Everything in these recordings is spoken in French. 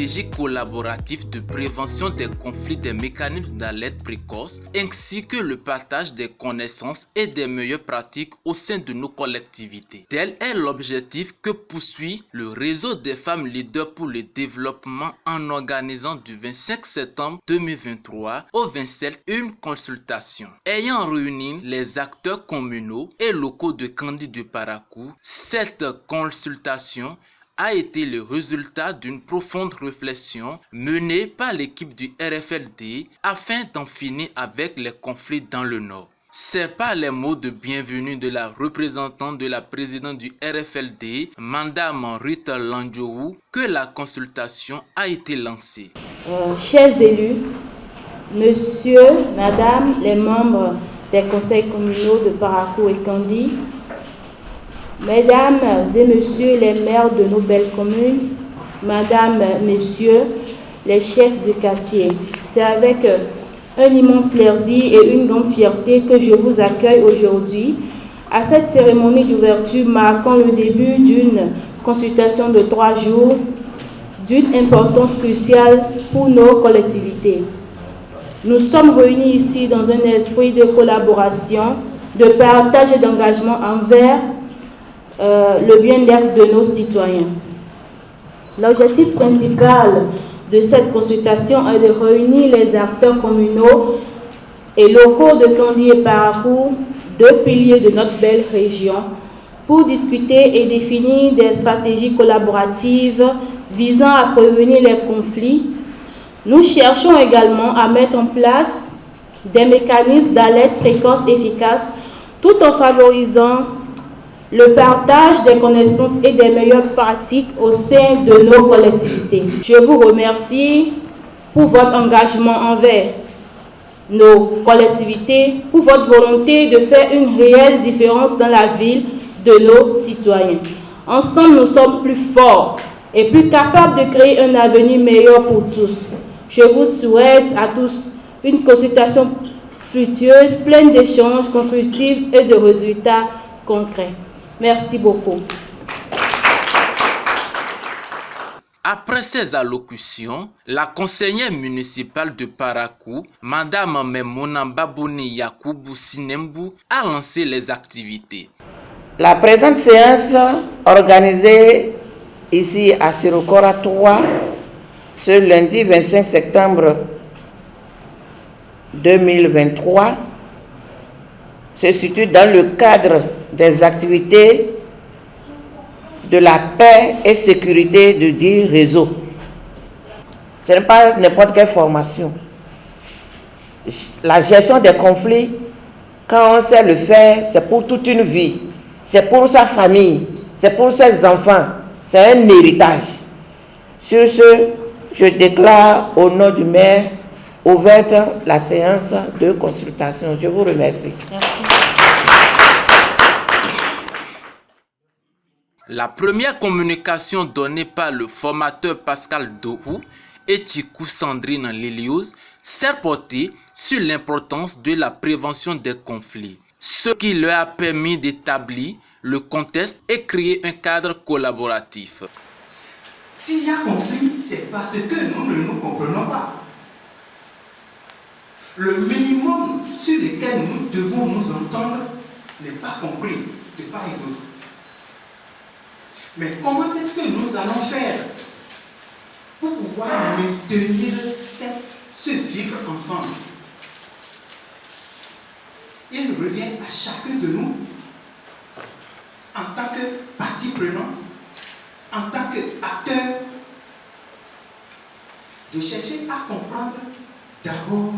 stratégie collaborative de prévention des conflits, des mécanismes d'alerte précoce, ainsi que le partage des connaissances et des meilleures pratiques au sein de nos collectivités. Tel est l'objectif que poursuit le réseau des femmes leaders pour le développement en organisant du 25 septembre 2023 au 27 une consultation ayant réuni les acteurs communaux et locaux de Kandi de Parakou. Cette consultation a été le résultat d'une profonde réflexion menée par l'équipe du RFLD afin d'en finir avec les conflits dans le Nord. C'est par les mots de bienvenue de la représentante de la présidente du RFLD, Madame Rita Landjoou, que la consultation a été lancée. Chers élus, monsieur, madame, les membres des conseils communaux de Parakou et Kandi, mesdames et messieurs les maires de nos belles communes, madame, messieurs, les chefs de quartier, c'est avec un immense plaisir et une grande fierté que je vous accueille aujourd'hui à cette cérémonie d'ouverture marquant le début d'une consultation de 3 jours d'une importance cruciale pour nos collectivités. Nous sommes réunis ici dans un esprit de collaboration, de partage et d'engagement envers le bien-être de nos citoyens. L'objectif principal de cette consultation est de réunir les acteurs communaux et locaux de Kandi et Parakou, deux piliers de notre belle région, pour discuter et définir des stratégies collaboratives visant à prévenir les conflits. Nous cherchons également à mettre en place des mécanismes d'alerte précoce efficaces tout en favorisant le partage des connaissances et des meilleures pratiques au sein de nos collectivités. Je vous remercie pour votre engagement envers nos collectivités, pour votre volonté de faire une réelle différence dans la vie de nos citoyens. Ensemble, nous sommes plus forts et plus capables de créer un avenir meilleur pour tous. Je vous souhaite à tous une consultation fructueuse, pleine d'échanges constructifs et de résultats concrets. Merci beaucoup. Après ces allocutions, la conseillère municipale de Parakou, Madame Memouna Babouni Yakoubou Sinembu, a lancé les activités. La présente séance organisée ici à Sirokora 3 ce lundi 25 septembre 2023 se situe dans le cadre des activités de la paix et sécurité de dit réseau. Ce n'est pas n'importe quelle formation. La gestion des conflits, quand on sait le faire, c'est pour toute une vie. C'est pour sa famille, c'est pour ses enfants. C'est un héritage. Sur ce, je déclare au nom du maire ouverte la séance de consultation. Je vous remercie. Merci. La première communication donnée par le formateur Pascal Dohou et Tikou Sandrine Lilius s'est portée sur l'importance de la prévention des conflits, ce qui leur a permis d'établir le contexte et créer un cadre collaboratif. S'il y a conflit, c'est parce que nous ne nous comprenons pas. Le minimum sur lequel nous devons nous entendre n'est pas compris de part et d'autre. Mais comment est-ce que nous allons faire pour pouvoir maintenir ce vivre ensemble? Il revient à chacun de nous, en tant que partie prenante, en tant qu'acteur, de chercher à comprendre d'abord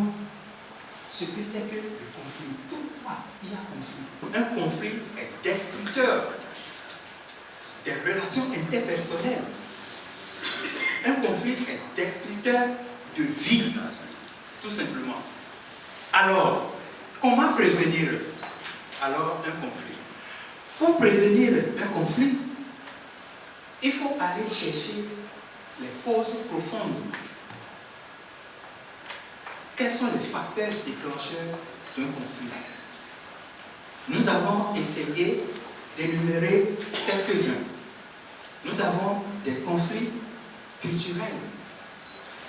ce que c'est que le conflit. Pourquoi il y a conflit? Un conflit est destructeur des relations interpersonnelles. Un conflit est destructeur de vie, tout simplement. Alors, comment prévenir alors un conflit? Pour prévenir un conflit, il faut aller chercher les causes profondes. Quels sont les facteurs déclencheurs d'un conflit? Nous avons essayé d'énumérer quelques-uns. Nous avons des conflits culturels,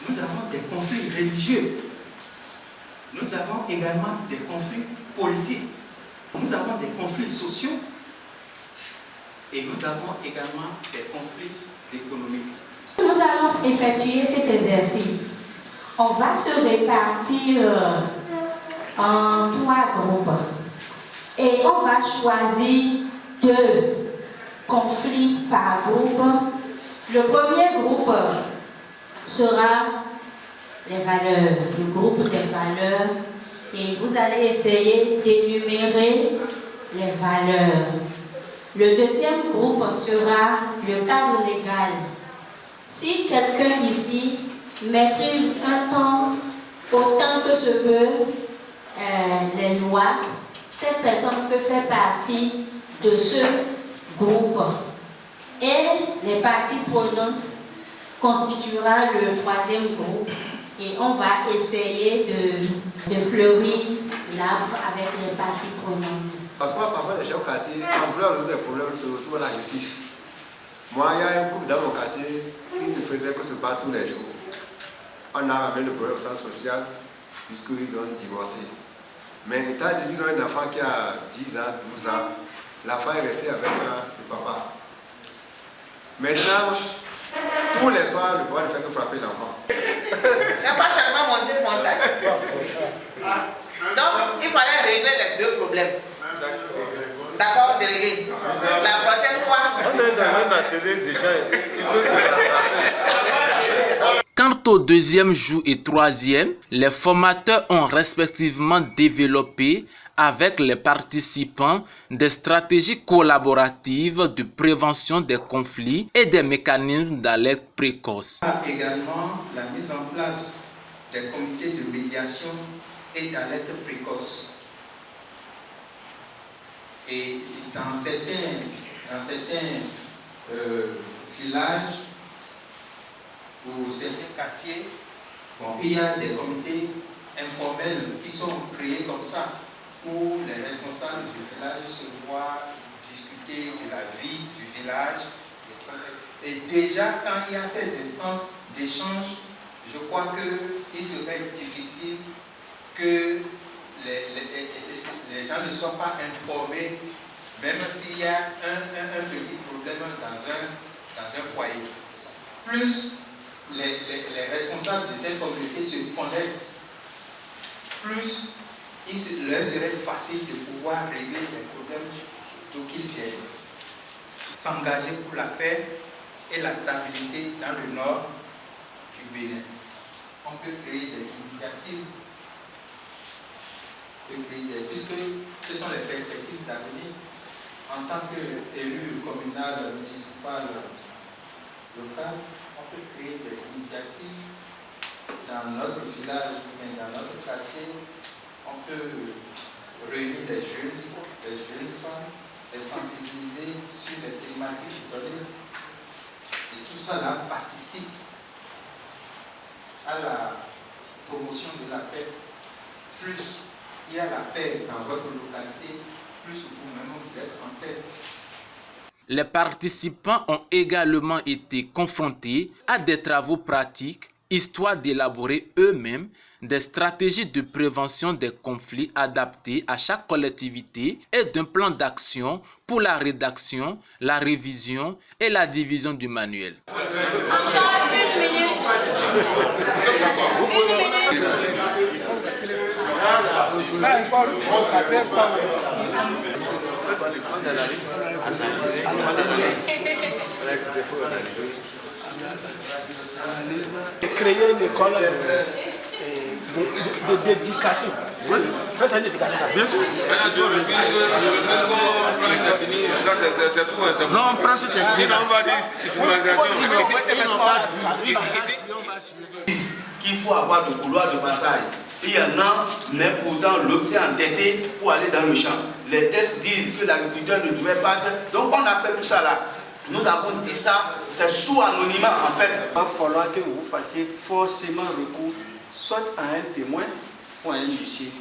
Nous avons des conflits religieux. Nous avons également des conflits politiques. Nous avons des conflits sociaux. Et nous avons également des conflits économiques. Nous allons effectuer cet exercice. On va se répartir en 3 groupes. Et on va choisir 2 conflits par groupe. Le premier groupe sera les valeurs, le groupe des valeurs. Et vous allez essayer d'énumérer les valeurs. Le deuxième groupe sera le cadre légal. Si quelqu'un ici maîtrise un temps autant que se peut les lois, cette personne peut faire partie de ce groupe. Et les parties prenantes constituera le 3e groupe et on va essayer de fleurir l'arbre avec les parties prenantes. Parce que parfois les gens au quartier, en voulant résoudre des problèmes, se retrouvent à la justice. Moi, il y a un couple dans mon quartier qui ne faisait que se battre tous les jours. On a ramené le problème au centre social puisqu'ils ont divorcé. Mais étant dit qu'ils ont un enfant qui a 10 ans, 12 ans, l'enfant est resté avec le papa. Maintenant, tous les soirs, le papa ne fait que frapper l'enfant. Il n'y a pas seulement mon Dieu, mon père. Donc, il fallait régler les 2 problèmes. D'accord, délégué. La prochaine fois. On est dans un atelier déjà. Quant au deuxième jour et troisième, les formateurs ont respectivement développé avec les participants des stratégies collaboratives de prévention des conflits et des mécanismes d'alerte précoce. Également la mise en place des comités de médiation et d'alerte précoce. Et dans certains villages ou certains quartiers, il y a des comités informels qui sont créés comme ça, où les responsables du village se voient discuter de la vie du village. Et déjà, quand il y a ces instances d'échange, je crois qu'il serait difficile que les gens ne soient pas informés, même s'il y a un petit problème dans un foyer. Plus les responsables de cette communauté se connaissent, plus il leur serait facile de pouvoir régler les problèmes d'où qu'ils viennent. S'engager pour la paix et la stabilité dans le nord du Bénin. On peut créer des initiatives, puisque ce sont les perspectives d'avenir. En tant qu'élu communal, municipal, local, on peut créer des initiatives dans notre village, mais dans notre quartier. On peut réunir les jeunes femmes, les sensibiliser sur les thématiques données. Et tout ça là participe à la promotion de la paix. Plus il y a la paix dans votre localité, plus vous-même vous êtes en paix. Les participants ont également été confrontés à des travaux pratiques, histoire d'élaborer eux-mêmes des stratégies de prévention des conflits adaptées à chaque collectivité et d'un plan d'action pour la rédaction, la révision et la division du manuel. Encore 1 minute. 1 minute. Créer une école d'éducation. Oui. C'est une éducation. Bien sûr. Non, on prend cette éducation. On va dire qu'il faut avoir de couloir de passage. Il y en a, mais pourtant l'autre s'est entêté pour aller dans le champ. Les tests disent que l'agriculteur ne devait pas. Donc on a fait tout ça là. Nous avons dit ça, c'est sous anonymat en fait. Il va falloir que vous fassiez forcément recours soit à un témoin ou à un huissier,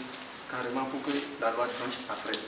carrément pour que la loi tranche après.